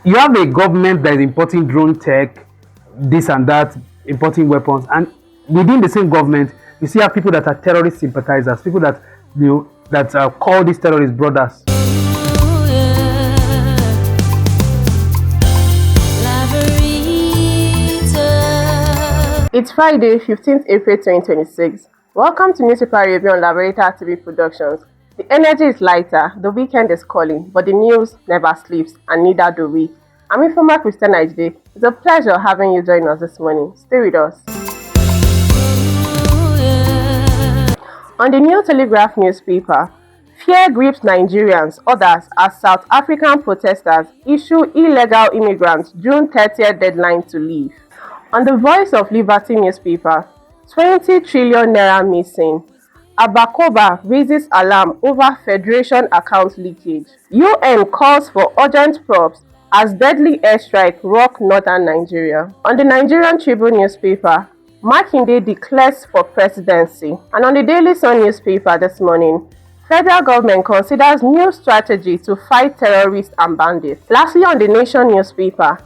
You have a government that is importing drone tech, this and that, importing weapons, and within the same government, you see have people that are terrorist sympathizers, people that call these terrorist brothers. It's Friday, 15th April 2026. Welcome to Newspaper Review on Laveritatv Productions. The energy is lighter, the weekend is calling, but the news never sleeps, and neither do we. I'm informer Christiana today. It's a pleasure having you join us this morning. Stay with us. On the New Telegraph newspaper, fear grips Nigerians, others as South African protesters issue illegal immigrants June 30th deadline to leave. On the Voice of Liberty newspaper, 20 trillion naira missing. Abakoba raises alarm over Federation account leakage. UN calls for urgent probes as deadly airstrike rock northern Nigeria. On the Nigerian Tribune newspaper, Makinde declares for presidency. And on the Daily Sun newspaper this morning, federal government considers new strategy to fight terrorists and bandits. Lastly, on the Nation newspaper,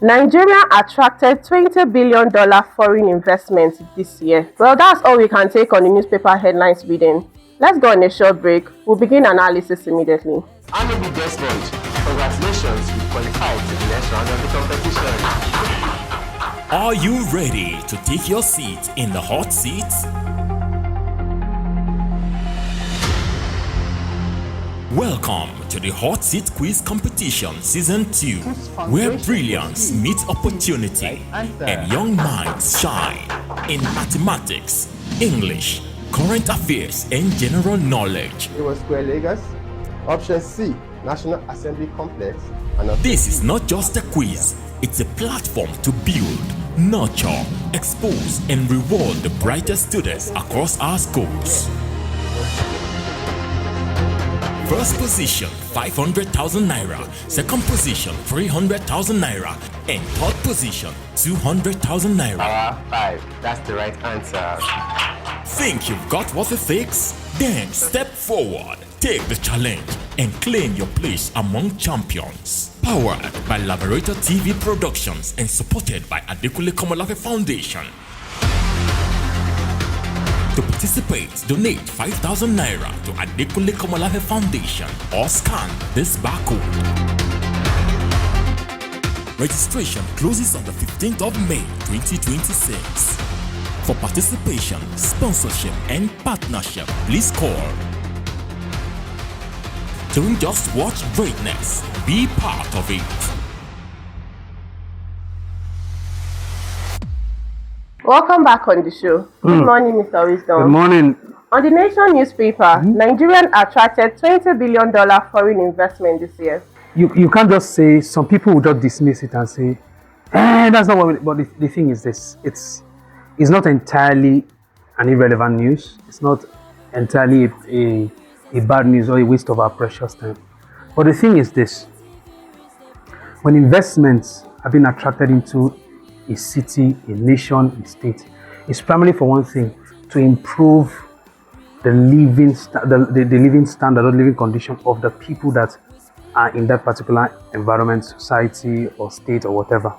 Nigeria attracted $20 billion foreign investment this year. Well, that's all we can take on the newspaper headlines reading. Let's go on a short break. We'll begin analysis immediately. Honorable Desmond, congratulations, you qualified to the next round of the competition. Are you ready to take your seat in the hot seat? Welcome to the Hot Seat Quiz Competition Season 2, where brilliance meets opportunity and young minds shine in mathematics, English, current affairs, and general knowledge. It was Square Lagos. Option C, National Assembly Complex. This is not just a quiz, it's a platform to build, nurture, expose, and reward the brightest students across our schools. First position, 500,000 naira. Second position, 300,000 naira. And third position, 200,000 naira. Power 5, that's the right answer. Think you've got what it takes? Then step forward, take the challenge, and claim your place among champions. Powered by Laveritatv Productions and supported by Adekunle Komolafe Foundation. To participate, donate 5,000 naira to Adekunle Komolafe Foundation or scan this barcode. Registration closes on the 15th of May 2026. For participation, sponsorship, and partnership, please call. Don't just watch greatness, be part of it. Welcome back on the show. Good morning, Mr. Wisdom. Good morning. On the Nation newspaper, Nigerian attracted $20 billion foreign investment this year. You can't just say, some people will just dismiss it and say, that's not what but the thing is this, it's not entirely an irrelevant news. It's not entirely a bad news or a waste of our precious time. But the thing is this, when investments have been attracted into a city, a nation, a state, it's primarily for one thing, to improve the living standard or living condition of the people that are in that particular environment, society or state or whatever.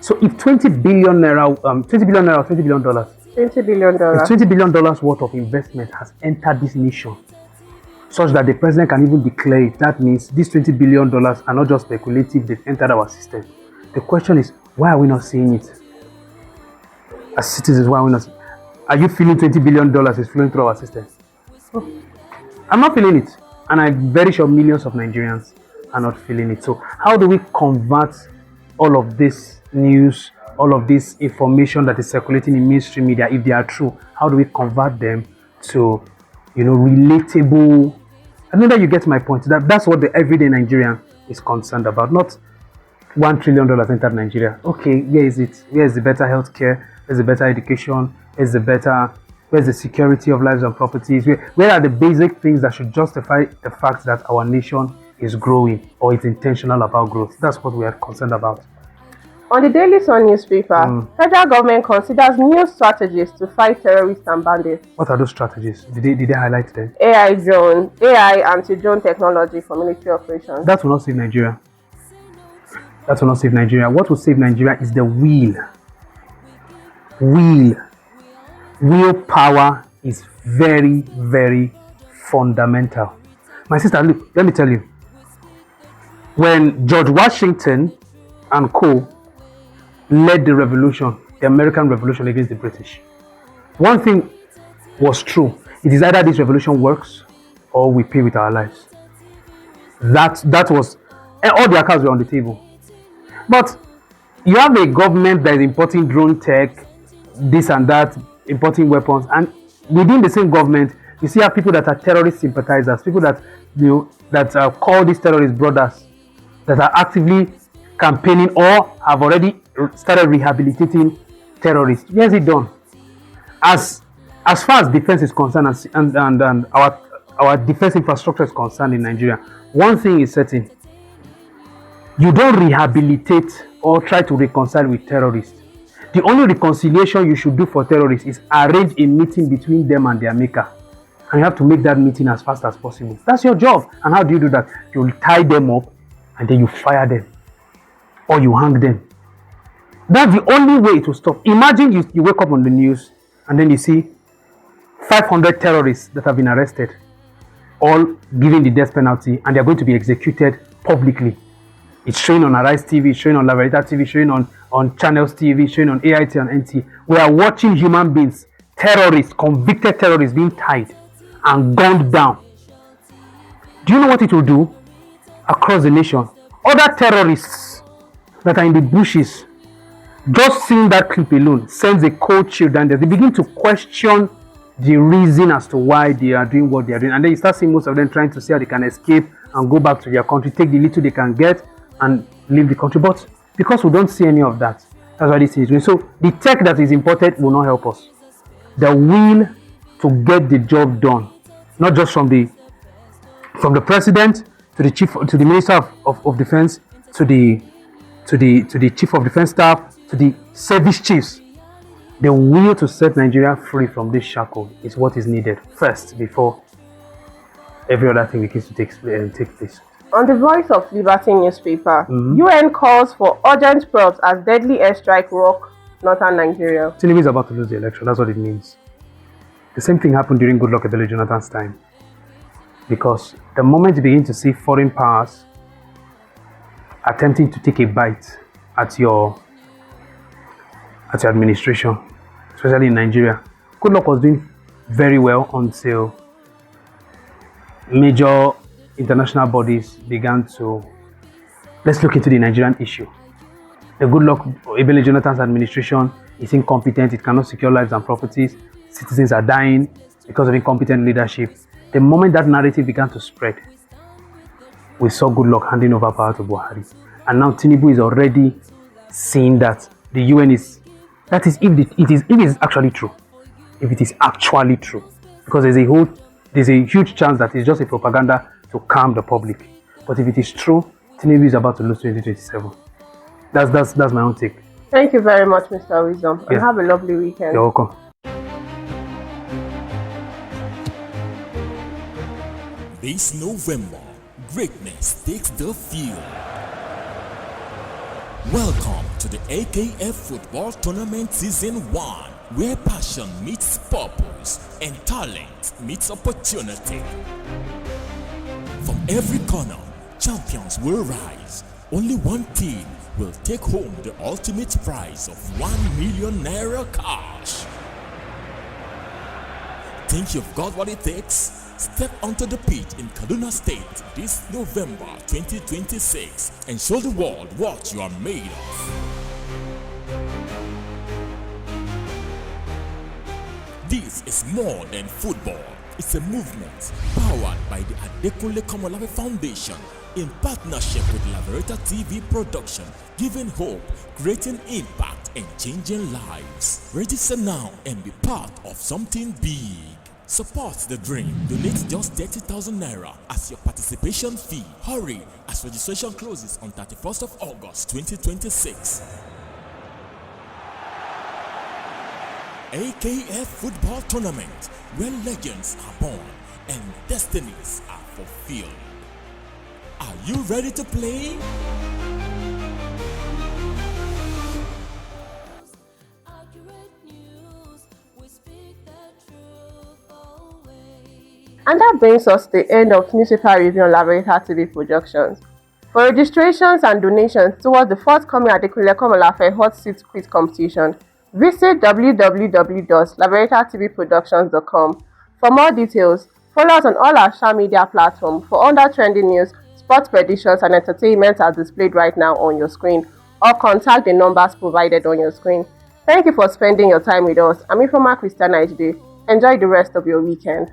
So if $20 billion naira, $20 billion or $20 billion? $20 billion. If $20 billion worth of investment has entered this nation, such that the president can even declare it, that means these $20 billion are not just speculative, they've entered our system. The question is, why are we not seeing it? As citizens, why are we not? Are you feeling $20 billion is flowing through our system? I'm not feeling it. And I'm very sure millions of Nigerians are not feeling it. So how do we convert all of this news, all of this information that is circulating in mainstream media, if they are true, how do we convert them to, relatable? I know that you get my point. That's what the everyday Nigerian is concerned about, not $1 trillion entered Nigeria. Okay, where is it? Where is the better healthcare? Where's the better education? Where's the security of lives and properties? Where are the basic things that should justify the fact that our nation is growing or is intentional about growth? That's what we are concerned about. On the Daily Sun newspaper, federal government considers new strategies to fight terrorists and bandits. What are those strategies? Did they highlight them? AI drone, AI anti-drone technology for military operations. That will not save Nigeria. That will not save Nigeria. What will save Nigeria is the will. Willpower is very, very fundamental. My sister, look, let me tell you. When George Washington and co. led the revolution, the American Revolution against the British, one thing was true. It is either this revolution works or we pay with our lives. That was, and all the accounts were on the table. But you have a government that is importing drone tech, this and that, importing weapons, and within the same government, you see have people that are terrorist sympathizers, people that call these terrorist brothers, that are actively campaigning or have already started rehabilitating terrorists. Where is it done? As far as defense is concerned, and our defense infrastructure is concerned in Nigeria, one thing is certain: you don't rehabilitate or try to reconcile with terrorists. The only reconciliation you should do for terrorists is arrange a meeting between them and their maker. And you have to make that meeting as fast as possible. That's your job. And how do you do that? You tie them up and then you fire them. Or you hang them. That's the only way it will stop. Imagine you wake up on the news and then you see 500 terrorists that have been arrested, all given the death penalty, and they're going to be executed publicly. It's showing on Arise TV, it's showing on Laveritatv, showing on Channels TV, showing on AIT and NT. We are watching human beings, terrorists, convicted terrorists being tied and gunned down. Do you know what it will do across the nation? Other terrorists that are in the bushes, just seeing that clip alone sends a cold chill down there. They begin to question the reason as to why they are doing what they are doing. And then you start seeing most of them trying to see how they can escape and go back to their country, take the little they can get and leave the country. But because we don't see any of that, that's why this is doing. So the tech that is imported will not help us. The will to get the job done, not just from the president to the chief, to the minister of defense, to the chief of defense staff, to the service chiefs. The will to set Nigeria free from this shackle is what is needed first before every other thing begins to take place. On the Voice of Liberty newspaper, UN calls for urgent probes as deadly airstrike rock northern Nigeria. Tinubu is about to lose the election. That's what it means. The same thing happened during Goodluck Ebele Jonathan's time. Because the moment you begin to see foreign powers attempting to take a bite at your administration, especially in Nigeria, Goodluck was doing very well until major international bodies began to, let's look into the Nigerian issue. The Goodluck Ebele Jonathan's administration is incompetent, it cannot secure lives and properties, citizens are dying because of incompetent leadership. The moment that narrative began to spread, we saw Goodluck handing over power to Buhari. And now Tinubu is already seeing that the UN is, that is if it is actually true. If it is actually true. Because there's a huge chance that it's just a propaganda to calm the public. But if it is true, Tinubu is about to lose 2027. That's my own take. Thank you very much, Mr. Wisdom. And Yeah. have a lovely weekend. You're welcome. This November, greatness takes the field. Welcome to the AKF Football Tournament Season 1, where passion meets purpose and talent meets opportunity. From every corner, champions will rise. Only one team will take home the ultimate prize of 1 million naira cash. Think you've got what it takes? Step onto the pitch in Kaduna State this November 2026 and show the world what you are made of. This is more than football. It's a movement powered by the Adekunle Komolafe Foundation in partnership with Laveritatv production, giving hope, creating impact, and changing lives. Register now and be part of something big. Support the dream. Donate just 30,000 naira as your participation fee. Hurry, as registration closes on 31st of August 2026. AKF Football Tournament, where legends are born and destinies are fulfilled. Are you ready to play? And that brings us to the end of Newspaper Review on Laveritatv Productions. For registrations and donations towards the forthcoming Adekunle Komolafe Hot Seat Quiz competition, visit www.laveritatv.productions.com. For more details, follow us on all our social media platforms for under trending news, sports predictions, and entertainment as displayed right now on your screen, or contact the numbers provided on your screen. Thank you for spending your time with us. I'm Ifeoma Christiana today. Enjoy the rest of your weekend.